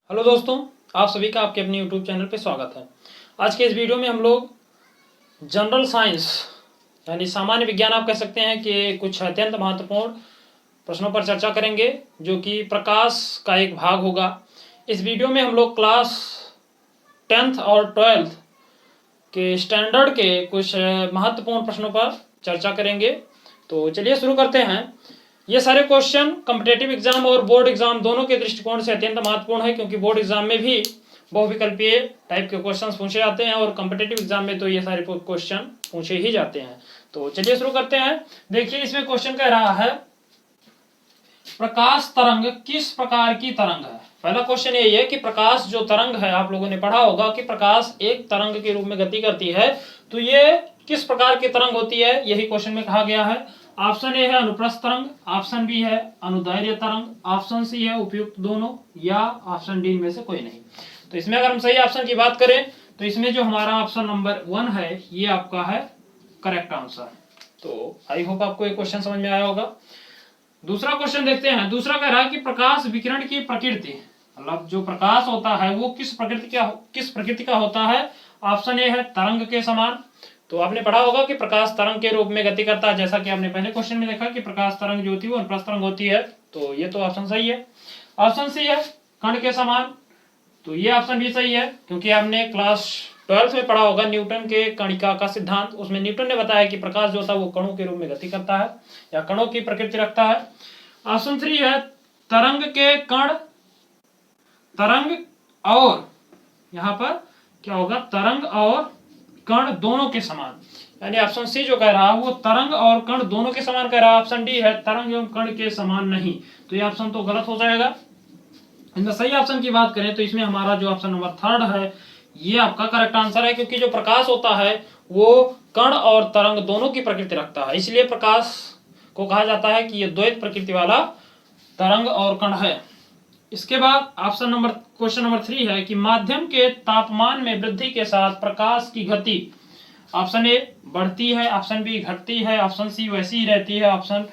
Hello दोस्तों, आप सभी का आपके अपने यूट्यूब चैनल पे स्वागत है। आज के इस वीडियो में हम लोग जनरल साइंस यानी सामान्य विज्ञान आप कह सकते हैं कि कुछ अत्यंत महत्वपूर्ण प्रश्नों पर चर्चा करेंगे जो कि प्रकाश का एक भाग होगा। इस वीडियो में हम लोग क्लास 10th और 12th के स्टैंडर्ड के कुछ महत्वपूर्ण प्रश्नों पर चर्चा करेंगे। तो चलिए शुरू करते हैं। ये सारे क्वेश्चन कॉम्पिटेटिव एग्जाम और बोर्ड एग्जाम दोनों के दृष्टिकोण से अत्यंत महत्वपूर्ण है, क्योंकि बोर्ड एग्जाम में भी बहुविकल्पीय टाइप के क्वेश्चंस पूछे जाते हैं और कॉम्पिटेटिव एग्जाम में तो ये सारे क्वेश्चन पूछे ही जाते हैं। तो चलिए शुरू करते हैं। देखिए, इसमें क्वेश्चन कह रहा है प्रकाश तरंग किस प्रकार की तरंग है। पहला क्वेश्चन यही है कि प्रकाश जो तरंग है, आप लोगों ने पढ़ा होगा कि प्रकाश एक तरंग के रूप में गति करती है, तो ये किस प्रकार की तरंग होती है, यही क्वेश्चन में कहा गया है। ऑप्शन ए है अनुप्रस्थ तरंग, ऑप्शन बी है अनुदैर्ध्य तरंग, ऑप्शन सी है उपयुक्त दोनों, या ऑप्शन डी में से कोई नहीं। तो इसमें अगर हम सही ऑप्शन की बात करें तो इसमें जो हमारा ऑप्शन नंबर 1 है ये आपका है करेक्ट आंसर। तो आई होप आपको ये क्वेश्चन समझ में आया होगा। दूसरा क्वेश्चन देखते हैं। दूसरा कह रहा है कि प्रकाश विकिरण की प्रकृति, मतलब जो प्रकाश होता है वो किस प्रकृति का होता है। ऑप्शन ए है तरंग के समान। तो आपने पढ़ा होगा कि प्रकाश तरंग के रूप में गति करता है, जैसा कि आपने पहले क्वेश्चन में देखा कि प्रकाश तरंग जो होती है वो अनुप्रस्थ तरंग होती है। तो ये तो ऑप्शन सही है। ऑप्शन सी है कण के समान। तो ये ऑप्शन भी सही है, क्योंकि आपने क्लास 12th में पढ़ा होगा न्यूटन के कणिका का सिद्धांत। उसमें न्यूटन ने बताया कि प्रकाश जो होता है वो कणों के रूप में गति करता है या कणों की प्रकृति रखता है। ऑप्शन 3 है तरंग के कण, तरंग और यहाँ पर क्या होगा, तरंग और कण दोनों के समान, यानी ऑप्शन सी जो कह रहा है वो तरंग और कण दोनों के समान कह रहा है। ऑप्शन डी है तरंग एवं कण के समान नहीं। तो ये ऑप्शन तो गलत हो जाएगा। इसमें सही ऑप्शन की बात करें तो इसमें हमारा जो ऑप्शन नंबर 3 है ये आपका करेक्ट आंसर है, क्योंकि जो प्रकाश होता है वो कण और तरंग दोनों की प्रकृति रखता है, इसलिए प्रकाश को कहा जाता है कि ये द्वैत प्रकृति वाला तरंग और कण है। इसके बाद ऑप्शन नंबर क्वेश्चन नंबर 3 है कि माध्यम के तापमान में वृद्धि के साथ प्रकाश की गति ऑप्शन ए बढ़ती है, ऑप्शन बी घटती है, ऑप्शन सी वैसी ही रहती है, ऑप्शन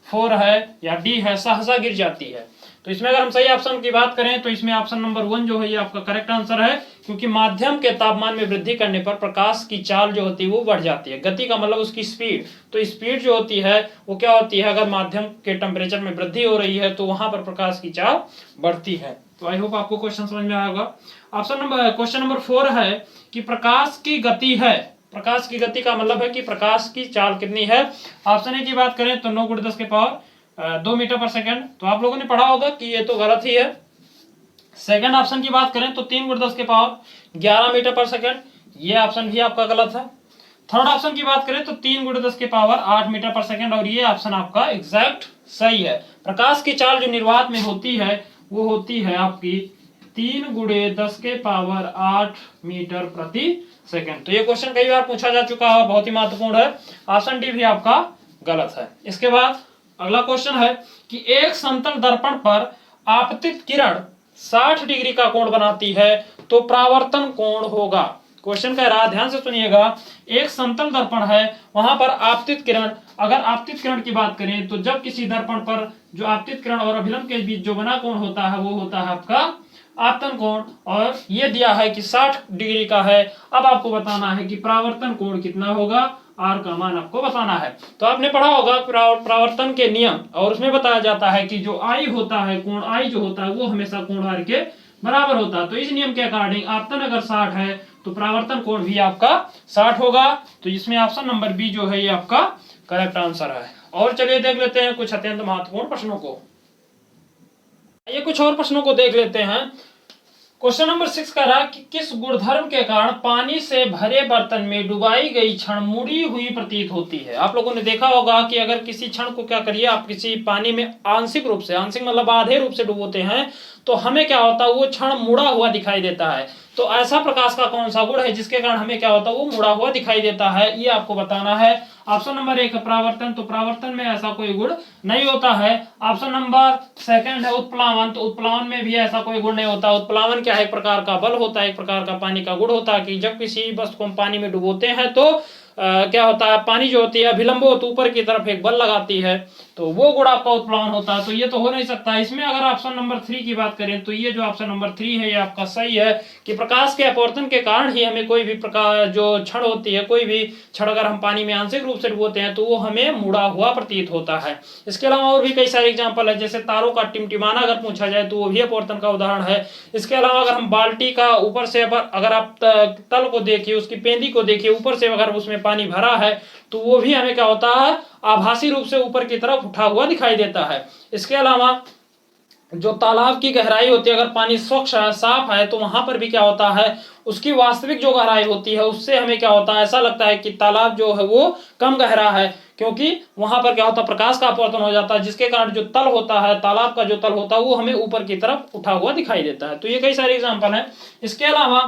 4 है या डी है सहसा गिर जाती है। तो इसमें अगर हम सही ऑप्शन की बात करें तो इसमें ऑप्शन नंबर 1 जो है ये आपका करेक्ट आंसर है, क्योंकि माध्यम के तापमान में वृद्धि करने पर प्रकाश की चाल जो होती है वो बढ़ जाती है। गति का मतलब उसकी स्पीड। तो स्पीड जो होती है वो क्या होती है, अगर माध्यम के टेम्परेचर में वृद्धि हो रही है तो वहां पर प्रकाश की चाल बढ़ती है। तो आई होप आपको क्वेश्चन समझ में आया होगा। क्वेश्चन नंबर 4 है कि प्रकाश की गति है, प्रकाश की गति का मतलब है कि प्रकाश की चाल कितनी है। ऑप्शन ए की बात करें तो 9 × 10 के पावर 2 मीटर पर सेकंड। तो आप लोगों ने पढ़ा होगा कि ये तो गलत ही है। सेकंड ऑप्शन की बात करें तो 3 × 10 के पावर 11 मीटर पर सेकंड, ये ऑप्शन भी आपका गलत है। थर्ड ऑप्शन की बात करें तो 3 × 10 के पावर 8 मीटर पर सेकंड, और ये ऑप्शन आपका एग्जैक्ट सही है। प्रकाश की चाल जो निर्वात में होती है वो होती है आपकी 3 × 10 के पावर 8 मीटर प्रति सेकंड। तो ये क्वेश्चन कई बार पूछा जा चुका है, बहुत ही महत्वपूर्ण है। ऑप्शन डी भी आपका गलत है। इसके बाद अगला क्वेश्चन है कि एक समतल दर्पण पर आपतित किरण 60 डिग्री का कोण बनाती है तो परावर्तन कोण होगा। क्वेश्चन कह रहा है, ध्यान से सुनिएगा, एक समतल दर्पण है, वहां पर आपतित किरण, अगर आपतित किरण की बात करें तो जब किसी दर्पण पर जो आपतित किरण और अभिलंब के बीच जो बना कोण होता है वो होता है आपका आपतन कोण, और ये दिया है कि 60 डिग्री का है। अब आपको बताना है कि परावर्तन कोण कितना होगा, आर का मान आपको बताना है। तो आपने पढ़ा होगा परावर्तन के नियम, और उसमें बताया जाता है कि जो आई होता है, कोण आई जो होता है वो हमेशा कोण आर के बराबर होता है। तो इस नियम के अकॉर्डिंग आपतन अगर 60 है तो परावर्तन कोण भी आपका 60 होगा। तो इसमें ऑप्शन नंबर बी जो है ये आपका करेक्ट आंसर है। और चलिए देख लेते हैं कुछ अत्यंत महत्वपूर्ण प्रश्नों को। ये कुछ और प्रश्नों को देख लेते हैं। क्वेश्चन नंबर 6 कह रहा है कि किस गुणधर्म के कारण पानी से भरे बर्तन में डुबाई गई छड़ मुड़ी हुई प्रतीत होती है। आप लोगों ने देखा होगा कि अगर किसी छड़ को क्या करिए आप किसी पानी में आंशिक रूप से, आंशिक मतलब आधे रूप से डुबोते हैं तो हमें क्या होता है, वो छड़ मुड़ा हुआ दिखाई देता है। तो ऐसा प्रकाश का कौन सा गुण है जिसके कारण हमें क्या होता है, वो मुड़ा हुआ दिखाई देता है, ये आपको बताना है। ऑप्शन नंबर 1 परावर्तन, तो परावर्तन में ऐसा कोई गुण नहीं होता है। ऑप्शन नंबर 2 है उत्प्लावन, तो उत्प्लावन में भी ऐसा कोई गुण नहीं होता। उत्प्लावन क्या है, एक प्रकार का बल होता है, एक प्रकार का पानी का गुण होता है कि जब किसी वस्तु को हम पानी में डुबोते हैं तो क्या होता है, पानी जो होती है अभिलंबवत ऊपर की तरफ एक बल लगाती है, तो वो गुण आपका उत्प्लवन होता है। तो ये तो हो नहीं सकता। इसमें अगर ऑप्शन नंबर 3 की बात करें तो ये जो ऑप्शन नंबर 3 है ये आपका सही है कि प्रकाश के अपवर्तन के कारण ही हमें कोई भी प्रकाश जो क्षण होती है, कोई भी क्षण अगर हम पानी में आंशिक रूप से डुबोते हैं तो वो हमें मुड़ा हुआ प्रतीत होता है। इसके अलावा और भी कई सारे एग्जाम्पल है, जैसे तारों का टिमटिमाना अगर पूछा जाए तो वो भी अपवर्तन का उदाहरण है। इसके अलावा अगर हम बाल्टी का ऊपर से अगर आप तल को देखिए, उसकी पेंदी को देखिए, ऊपर से अगर उसमें पानी भरा है तो वो भी हमें क्या होता है, आभासी रूप से ऊपर की तरफ उठा हुआ दिखाई देता है। इसके अलावा जो तालाब की गहराई होती है, अगर पानी स्वच्छ है, साफ है, तो वहां पर भी क्या होता है, उसकी वास्तविक जो गहराई होती है उससे हमें क्या होता है, ऐसा लगता है कि तालाब जो है वो कम गहरा है, क्योंकि वहां पर क्या होता है, प्रकाश का अपवर्तन हो जाता है, जिसके कारण जो तल होता है, तालाब का जो तल होता है वो हमें ऊपर की तरफ उठा हुआ दिखाई देता है। तो ये कई सारे एग्जाम्पल है। इसके अलावा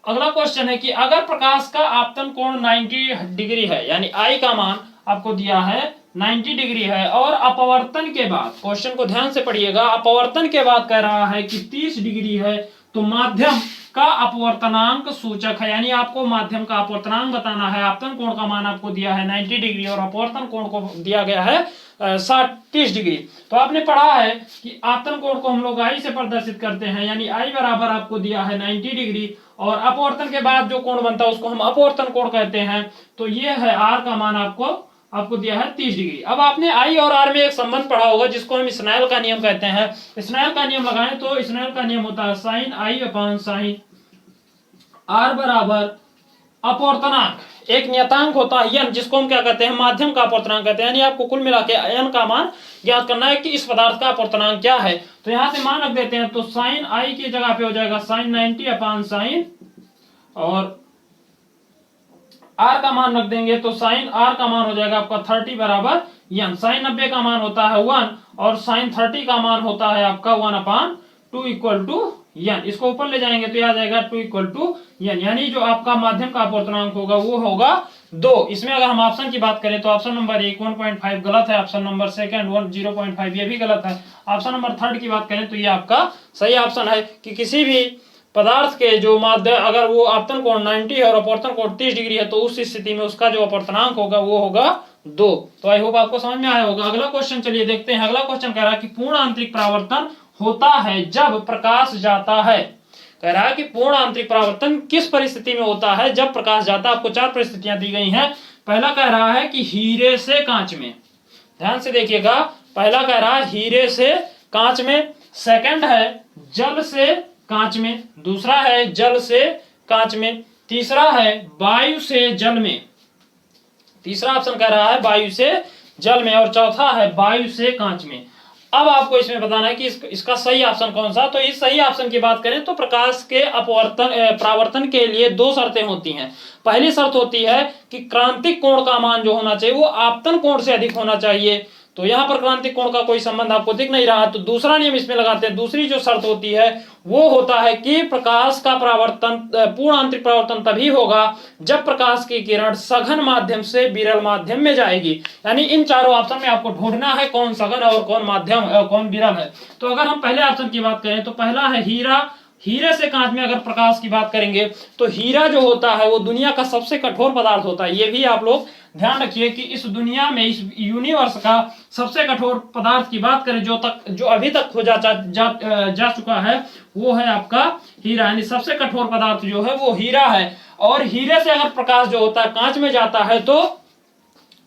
अगला क्वेश्चन है कि अगर प्रकाश का आपतन कोण 90 डिग्री है, यानी आई का मान आपको दिया है 90 डिग्री है, और अपवर्तन के बाद, क्वेश्चन को ध्यान से पढ़िएगा, अपवर्तन के बाद कह रहा है कि 30 डिग्री है, तो माध्यम का अपवर्तनांक सूचक है, यानी आपको माध्यम का अपवर्तनांक बताना है। आपतन कोण का मान आपको दिया है 90 डिग्री और अपवर्तन कोण को दिया गया है 30 डिग्री। तो आपने पढ़ा है कि आपतन कोण को हम लोग आई से प्रदर्शित करते हैं, यानी आई बराबर आपको दिया है 90 डिग्री, और अपवर्तन के बाद जो कोण बनता है उसको हम अपवर्तन कोण कहते हैं। तो ये है आर का मान आपको दिया है 30 डिग्री। अब आपने आई और आर में एक संबंध पढ़ा होगा जिसको हम स्नेल का नियम कहते हैं। स्नेल का नियम लगाएं तो स्नेल का नियम होता है sine i upon sine r बराबर अपवर्तनांक, एक नियतांक होता है एन, जिसको हम क्या कहते हैं, माध्यम का अपवर्तनांक कहते हैं। यानी आपको कुल मिला के एन का मान ज्ञात करना है कि इस पदार्थ का अपवर्तनांक क्या है। तो यहां से मान रख देते हैं, तो साइन आई की जगह पे हो जाएगा साइन 90 अपान साइन, और आर का मान रख देंगे तो साइन आर का मान हो जाएगा आपका 30 बराबर एन। साइन 90 का मान होता है 1 और साइन 30 का मान होता है आपका 1 अपान 2 इक्वल टू एन। इसको ऊपर ले जाएंगे तो आ जाएगा 2 इक्वल टू एन, यानी जो आपका माध्यम का अपवर्तनांक होगा वो होगा 2। इसमें अगर हम ऑप्शन की बात करें तो ऑप्शन नंबर 1 1.5 गलत है, ऑप्शन नंबर सेकंड 0.5 ये भी गलत है, ऑप्शन नंबर थर्ड की बात करें तो ये आपका सही ऑप्शन है कि किसी भी पदार्थ के जो माध्यम, अगर वो आपतन कोण 90 है और अपवर्तन कोण 30 डिग्री है, तो उस स्थिति में उसका जो अपवर्तनांक होगा वो होगा 2। तो आई होप आपको समझ में आया होगा। अगला क्वेश्चन चलिए देखते हैं। अगला क्वेश्चन कह रहा है कि पूर्ण आंतरिक परावर्तन होता है जब प्रकाश जाता है। कह रहा है कि पूर्ण आंतरिक परावर्तन किस परिस्थिति में होता है, जब प्रकाश जाता है। आपको 4 परिस्थितियां दी गई हैं। पहला कह रहा है कि हीरे से कांच में, ध्यान से देखिएगा, पहला कह रहा है हीरे से कांच में, सेकंड है जल से कांच में, दूसरा है जल से कांच में, तीसरा है वायु से जल में, तीसरा ऑप्शन कह रहा है वायु से जल में, और चौथा है वायु से कांच में। अब आपको इसमें बताना है कि इसका सही ऑप्शन कौन सा। तो इस सही ऑप्शन की बात करें तो प्रकाश के परावर्तन के लिए 2 शर्तें होती हैं। पहली शर्त होती है कि क्रांतिक कोण का मान जो होना चाहिए वो आपतन कोण से अधिक होना चाहिए। तो यहाँ पर क्रांतिक कोण का कोई संबंध आपको दिख नहीं रहा, तो दूसरा नियम इसमें लगाते हैं। दूसरी जो शर्त होती है वो होता है कि प्रकाश का परावर्तन, पूर्ण आंतरिक परावर्तन तभी होगा जब प्रकाश की किरण सघन माध्यम से विरल माध्यम में जाएगी। यानी इन चारों ऑप्शन में आपको ढूंढना है कौन सघन और कौन माध्यम कौन विरल है। तो अगर हम पहले ऑप्शन की बात करें तो पहला है हीरा। हीरे से कांच में अगर प्रकाश की बात करेंगे तो हीरा जो होता है वो दुनिया का सबसे कठोर पदार्थ होता है। ये भी आप लोग ध्यान रखिए कि इस दुनिया में, इस यूनिवर्स का सबसे कठोर पदार्थ की बात करें जो अभी तक खोजा जा चुका है वो है आपका हीरा, यानी सबसे कठोर पदार्थ जो है वो हीरा है। और हीरे से अगर प्रकाश जो होता है कांच में जाता है तो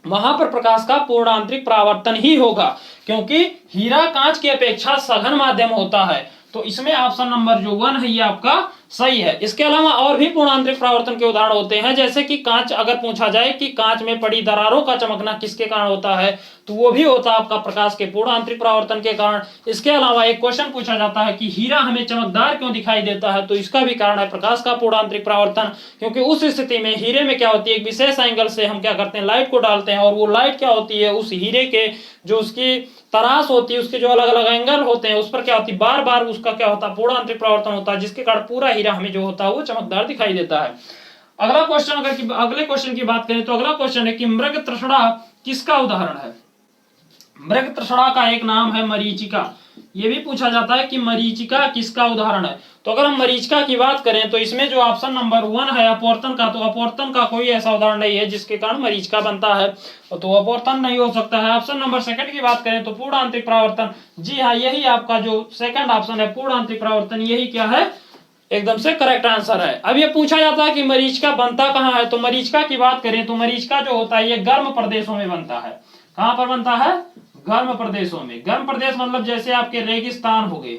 वहां पर प्रकाश का पूर्ण आंतरिक परावर्तन ही होगा, क्योंकि हीरा कांच की अपेक्षा सघन माध्यम होता है। तो इसमें ऑप्शन नंबर जो 1 है ये आपका सही है। इसके अलावा और भी पूर्ण आंतरिक परावर्तन के उदाहरण होते हैं, जैसे कि कांच, अगर पूछा जाए कि कांच में पड़ी दरारों का चमकना किसके कारण होता है, तो वो भी होता है आपका प्रकाश के पूर्ण आंतरिक परावर्तन के कारण। इसके अलावा एक क्वेश्चन पूछा जाता है कि हीरा हमें चमकदार क्यों दिखाई देता है, तो इसका भी कारण है प्रकाश का पूर्ण आंतरिक परावर्तन, क्योंकि उस स्थिति में हीरे में क्या होती है, एक विशेष एंगल से हम क्या करते हैं, लाइट को डालते हैं, और वो लाइट क्या होती है, उस हीरे के जो उसकी तराश होती है, उसके जो अलग अलग एंगल होते हैं उस पर क्या होती है, बार बार उसका क्या होता है, पूर्ण आंतरिक परावर्तन होता है, जिसके कारण पूरा हीरा हमें जो होता है वो चमकदार दिखाई देता है। अगला क्वेश्चन, अगले क्वेश्चन की बात करें तो अगला क्वेश्चन है कि मृग तृष्णा किसका उदाहरण है। मृग तृष्णा का एक नाम है मरीचिका। ये भी पूछा जाता है कि मरीचिका किसका उदाहरण है। तो अगर हम मरीचिका की बात करें तो इसमें जो ऑप्शन नंबर 1 है अपवर्तन का, तो अपवर्तन का कोई ऐसा उदाहरण नहीं है जिसके कारण मरीचिका बनता है, तो अपवर्तन नहीं हो सकता है। ऑप्शन नंबर 2 की बात करें तो पूर्ण आंतरिक परावर्तन, जी हाँ यही आपका जो सेकंड ऑप्शन है पूर्ण आंतरिक परावर्तन, यही क्या है एकदम से करेक्ट आंसर है। अब ये पूछा जाता है कि मरीचिका बनता कहाँ है, तो मरीचिका की बात करें तो मरीचिका जो होता है ये गर्म प्रदेशों में बनता है। कहां पर बनता है? गर्म प्रदेशों में। गर्म प्रदेश मतलब जैसे आपके रेगिस्तान हो गए,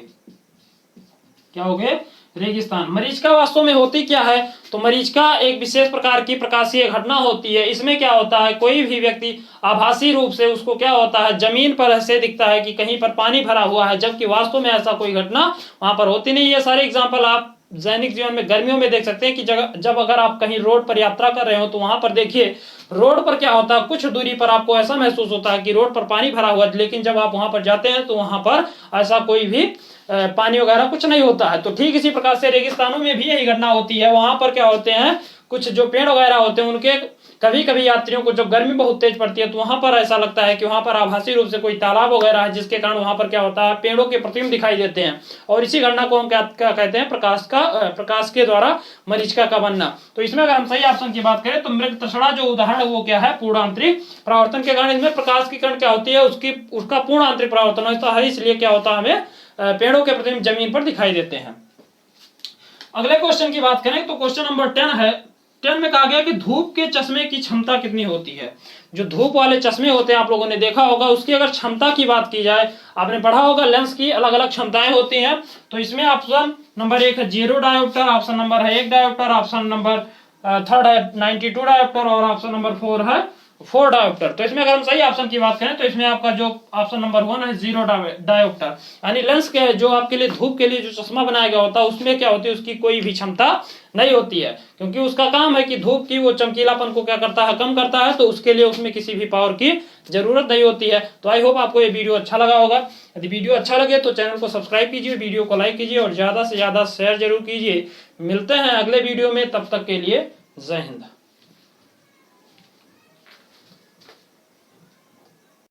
क्या हो गए? रेगिस्तान। मरीचिका वास्तव में होती क्या है, तो मरीचिका एक विशेष प्रकार की प्रकाशीय घटना होती है। इसमें क्या होता है, कोई भी व्यक्ति आभासी रूप से उसको क्या होता है, जमीन पर ऐसे दिखता है कि कहीं पर पानी भरा हुआ है, जबकि वास्तव में ऐसा कोई घटना वहां पर होती नहीं है। सारे एग्जाम्पल आप दैनिक जीवन में गर्मियों में देख सकते हैं कि जब अगर आप कहीं रोड पर यात्रा कर रहे हो तो वहां पर देखिए रोड पर क्या होता है, कुछ दूरी पर आपको ऐसा महसूस होता है कि रोड पर पानी भरा हुआ है, लेकिन जब आप वहां पर जाते हैं तो वहां पर ऐसा कोई भी पानी वगैरह कुछ नहीं होता है। तो ठीक इसी प्रकार से रेगिस्तानों में भी यही घटना होती है। वहां पर क्या होते हैं, कुछ जो पेड़ वगैरह होते हैं उनके कभी कभी यात्रियों को जब गर्मी बहुत तेज पड़ती है तो वहां पर ऐसा लगता है कि वहां पर आभासी रूप से कोई तालाब वगैरह है, जिसके कारण वहां पर क्या होता है, पेड़ों के प्रतिबिंब दिखाई देते हैं। और इसी घटना को हम क्या कहते हैं, प्रकाश के द्वारा मरीचिका का बनना। तो इसमें अगर हम सही ऑप्शन की बात करें तो मृग तृष्णा जो उदाहरण है वो क्या है, पूर्ण आंतरिक परावर्तन के कारण इसमें प्रकाश की किरण क्या होती है, उसका पूर्ण आंतरिक परावर्तन होता है, इसलिए क्या होता है, हमें पेड़ों के प्रतिबिंब जमीन पर दिखाई देते हैं। अगले क्वेश्चन की बात करें तो क्वेश्चन नंबर 10 है। 10 में कहा गया कि धूप के चश्मे की क्षमता कितनी होती है। जो धूप वाले चश्मे होते हैं आप लोगों ने देखा होगा, उसकी अगर क्षमता की बात की जाए, आपने पढ़ा होगा लेंस की अलग अलग क्षमताएं होती हैं। तो इसमें ऑप्शन नंबर 1 है 0 डायोप्टर, ऑप्शन नंबर है 1 डायोप्टर, ऑप्शन नंबर 3 है 92 डायोप्टर और ऑप्शन नंबर 4 है 4 डायोप्टर। तो इसमें अगर हम सही ऑप्शन की बात करें तो इसमें आपका जो ऑप्शन नंबर 1 है 0 डायोप्टर, यानी लेंस के जो आपके लिए धूप के लिए जो चश्मा बनाया गया होता है उसमें क्या होती है, उसकी कोई भी क्षमता नहीं होती है, क्योंकि उसका काम है कि धूप की वो चमकीलापन को क्या करता है, कम करता है। तो उसके लिए उसमें किसी भी पावर की जरूरत नहीं होती है। तो आई होप आपको ये वीडियो अच्छा लगा होगा। यदि वीडियो अच्छा लगे तो चैनल को सब्सक्राइब कीजिए, वीडियो को लाइक कीजिए और ज्यादा से ज्यादा शेयर जरूर कीजिए। मिलते हैं अगले वीडियो में, तब तक के लिए जय हिंद।